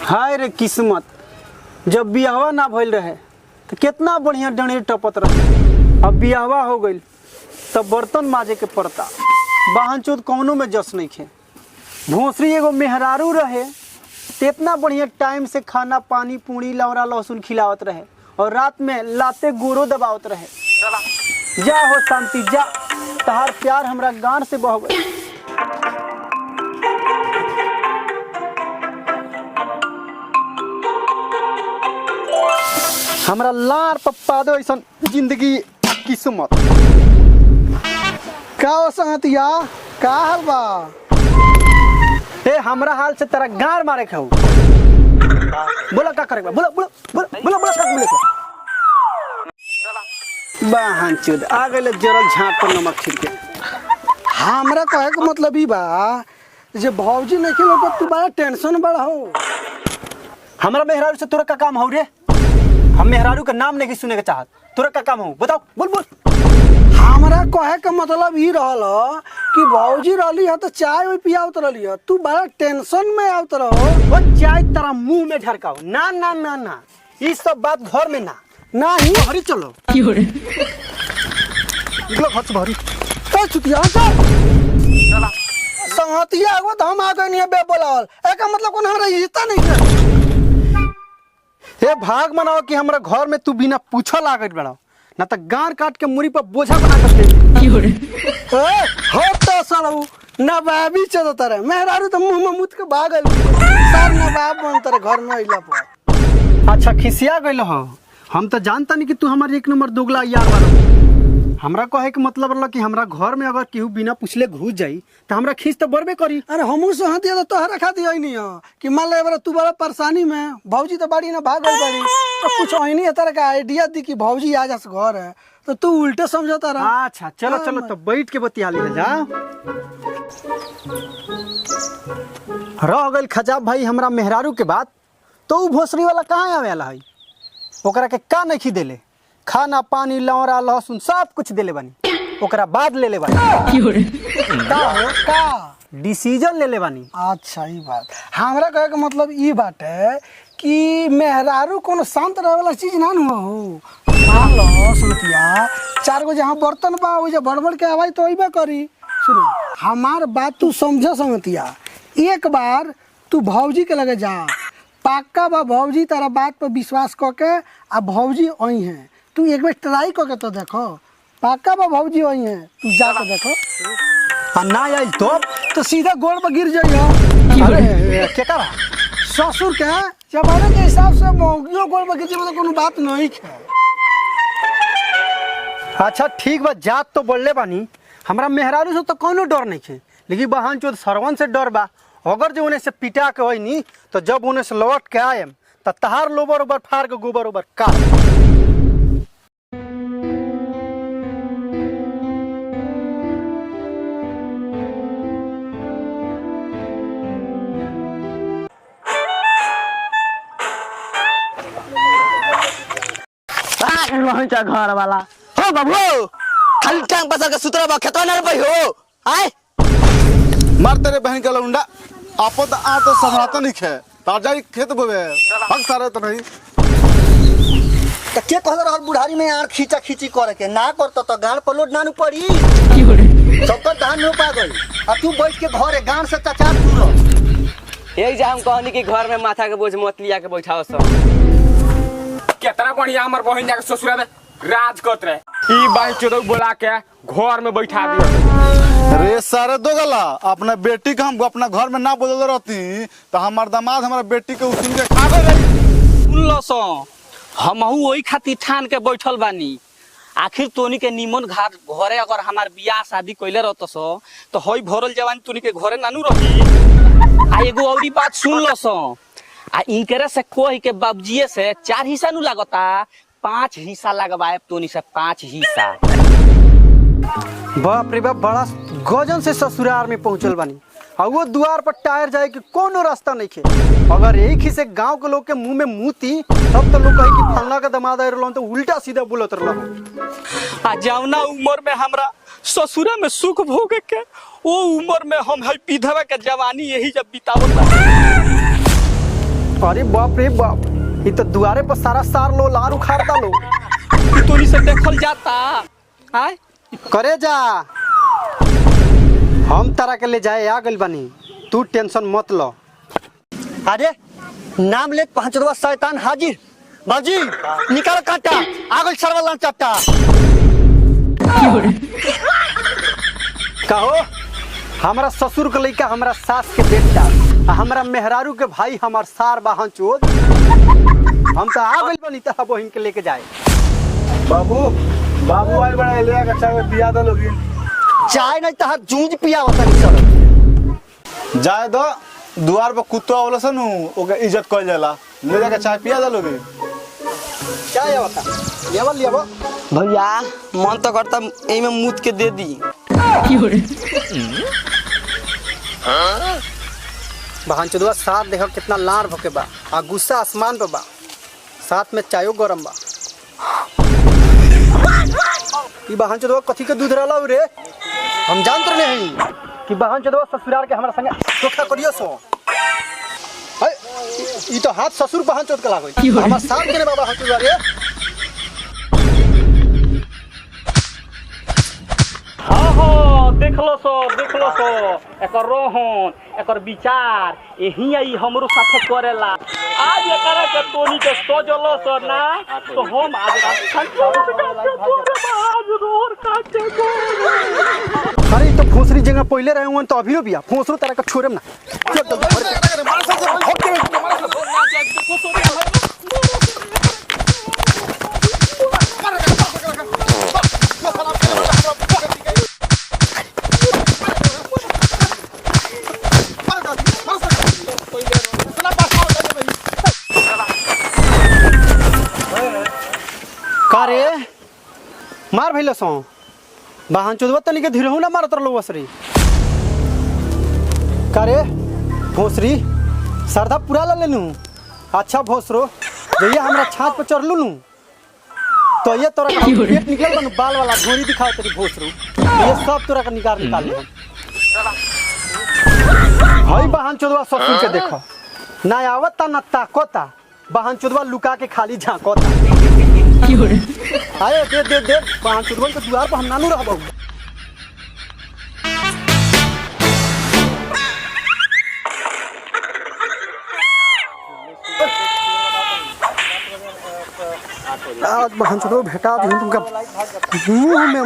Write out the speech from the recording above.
हाय रे किस्मत, जब बियाहवा ना भइल रहे तो कितना बढ़िया डंडे टपत रहे। अब बियाहवा हो गइल तब बर्तन माजे के पड़ता। बाहन चोद कौनो में जस नहीं खे। भोसरी एगो मेहरारू रहे तो इतना बढ़िया टाइम से खाना पानी पूड़ी लौरा लहसुन खिलावत रहे और रात में लाते गोरो दबावत रहे। जा हो शांति जा, तहार प्यार हमरा गांड से बह गई। हमरा लार पप्पा दो ऐसा जिंदगी किस्मत। का हो संगतिया, का हाल बा? ए हमरा हाल से तेरा गार मारे खाऊ। बोला का करे, बोला बोला बोला बोला बोला का बोले बाहन चोद आ गइल जरल झांप पर नमक छिड़के। हमरा कहे के मतलब ई बा जे भौजी नहीं खेलो तो तू बड़ा टेंशन बड़ा हो। हमरा मेहरारू से तोरा का काम हो रे? हम मेहरारू का नाम नहीं सुने के चाहत। तोरा का काम हो बताओ, बोल बोल। हमरा कहे के मतलब ई रहल कि भौजी रहली है तो चाय वही पियावत रहली है, तू बड़ा टेंशन में आवत रहो। वो चाय तेरा मुंह में झरकाओ। ना ना ना ना, ये सब बात घर में ना ना ही हरी चलो निकलो घर से बाहरी। चल चुतिया चल संगतिया आगो तो हम आ गए नहीं बे बोलावल। एका मतलब कोन हमरा इज्जत नहीं है। हे भाग मनाओ कि हमरा घर में तू बिना पूछल आ गइल बड़ा, ना तो गार काट के मुड़ी पर बोझा बना कर दे। ए हो तो सालू नवाबी चलत रहे। मेहरारू तो मुंह में मुत के भागल सर नवाब बनत रहे घर में आइला पर। अच्छा खिसिया गइल हो। हम तो जानता नहीं कि तू हमारे एक नंबर दोगला यार बारो। हमरा कहे के मतलब रहला कि हमरा घर में अगर केहू बिना पूछले घुस जाई तो हमरा खींच तो बरबे करी। अरे हमहू सहतिया तो तोहरा खाती होई नहीं हो कि मान ले तू बड़ा परेशानी में, भौजी तो बाड़ी ना भाग गई बाड़ी तो कुछ होई है तरह का आइडिया दी कि भौजी आ जा घर है तो तू उल्टे समझता रहा। अच्छा चलो चलो तो बैठ के बतिया ले जा। रह गइल खजाब भाई हमरा मेहरारू के बात, तो उ भोसरी वाला कहाँ आवेला है? ओकरा के का नहीं देले? खाना पानी लौरा लहसुन सब कुछ देले बानी, ओकरा बाद ले ले बानी। का हो का डिसीजन ले ले बानी। अच्छा ई बात हमरा कहे के मतलब ई बात है कि मेहरारू कोनो शांत रहे वाला चीज ना न हो। मान लो सुनतिया चार गो जहाँ बर्तन बा वो जो बड़बड़ के आवाज तो अइबे करी। सुनो हमार बात तू समझ संगतिया, एक बार तू भौजी के लगे जा, पक्का बा भौजी तारा बात पर विश्वास करके आ भौजी आई है। तू एक बार ट्राई करके तो देखो, पक्का बा भौजी आई है, तू जाके देखो। आ ना आई तो सीधा गोड़ पर गिर जाइयो। अरे के करा ससुर के जमाने के हिसाब से मौगियो गोड़ पर गिर जाए तो कोनो बात नहीं है। अच्छा ठीक बा, जात तो बोलले बानी। हमरा मेहरारू से तो कोनो डर नहीं है, लेकिन बहन चोद सरवन से डर बा। अगर जो उन्हें से पिटा के होई नी तो जब उन्हें से लौट के आएम तो तहार लोबर उबर फाड़ के गोबर उबर काट। घर वाला हो बाबू खाली टांग पसर के सुतरा बा खेतवा ना पे हो आए मार तेरे बहन के लौंडा आपद आ तो संभालता नहीं खे ताजा ही खेत बोवे हक सारे तो नहीं त के कहल रहल बुढ़ारी में यार खींचा खींची करे के ना करत तो गाड़ पर लोड नानु पड़ी सबका धान रोपा गई आ तू बैठ के घरे गांड से चचा पूरा एक जा हम कहनी कि घर में माथा के बोझ मत लिया के बैठाओ सब। कितना बढ़िया हमर बहन जाके ससुरा में राज करत रहे, ई बाई चोदौ बोला के घर में बैठा दिया। रे सारे दो गला अपना बेटी के हम अपना घर में ना बोलल रहती तो हमार दामाद हमारा बेटी के उसूल के खा गए रही। सुनलो सो हमहू वही खातिर ठान के बैठल बानी। आखिर तोनी के निमन घरे अगर हमार बियाह शादी कइले रहत सो तो होई भरल जवान तोनी के घरे नानू रही। आ एगो औरी बात सुन लो सो, आ इनकरे से कोई के बाबूजी से 4 हिस्सा नु लागता, 5 हिस्सा लगवाए तोनी से 5 हिस्सा। बाप रे बाप, बड़ा गजन से ससुराल में पहुंचल बानी। और वो द्वार पर टायर जाए कि कोनो रास्ता नहीं खे। अगर एक ही से गांव के लोग के मुंह में मुती तब तो लोग कहे कि फलना का दमाद आए रहलो तो उल्टा सीधा बोलत रहलो। आ जौना उम्र में हमरा ससुरा में सुख भोगे के वो उम्र में हम है विधवा के जवानी यही जब बितावत। अरे बाप रे बाप, ये तो दुआरे पर सारा सार लो लार उखाड़ डालो। तोनी से देखल जाता आय करे जा, हम तारा के ले जाए आ गइल बानी, तू टेंशन मत लो। अरे नाम ले 5 रुपया शैतान हाजिर। बाजी निकाल काटा, आगल सरवाला चट्टा। कहो हमारा ससुर के लइका हमारा सास के बेटा, आ हमारा मेहरारू के भाई हमार सार बाहन चोद, हम तो आ गइल बानी तहा बहिन के लेके जाए। बाबू बाबू आइल बड़ा ले का चाय पिया दो लोगी। चाय नहीं तहा जूझ पिया होता नहीं सर। जाए दो दुआर पर कुत्ता आवला सन ओके इज्जत कइल जाला, ले जाके चाय पिया दो लोगी। चाय आवता लेवल लेवो। भैया मन तो करता एही में मूत के दे दी। बहन चोदवा साथ देखो कितना लार भके बा, आ गुस्सा आसमान पे बा, साथ में चायो गरम बा। ई बहन चोदवा कथी के दूध रहला रे, हम जानत रहे हई कि बहन चोदवा ससुराल के हमरा संगे धोखा करियो सो। है ई तो हाथ ससुर बहन चोद के लागई, हमर साथ के ने बाबा हन चोदवा रे। हाँ देखलो सो एकर रोहन एकर विचार यही आई हमरो साथे करेला। आज एकरा के तोनी के सजलो सो ना तो हम आज अरे ई तो फुसरी जगह पहले रहे हुन तो अभी रो बिया फुसरो तरह का छोड़म ना। चल जल्दी कारे मार भइल सो बहन चोदवा तनी के धीरहु ना मारत रलो वसरी। कारे भोसरी सरदा पूरा ला लेनु। अच्छा भोसरो जइया हमरा छात पर चढ़लू नु तो ये तोरा का पेट निकल बन बाल वाला घोड़ी दिखाओ तेरी भोसरो, ये सब तोरा का निकाल ले। हई बहन चोदवा ससुर के देखो ना आवता ना ताकोता, बहन चोदवा लुका के खाली झांकोता। आए दे दे दे बहन चोदवा के द्वार पर हम नानू रहबो। आज बहन चोदवा भेटा दी तुमका मुंह में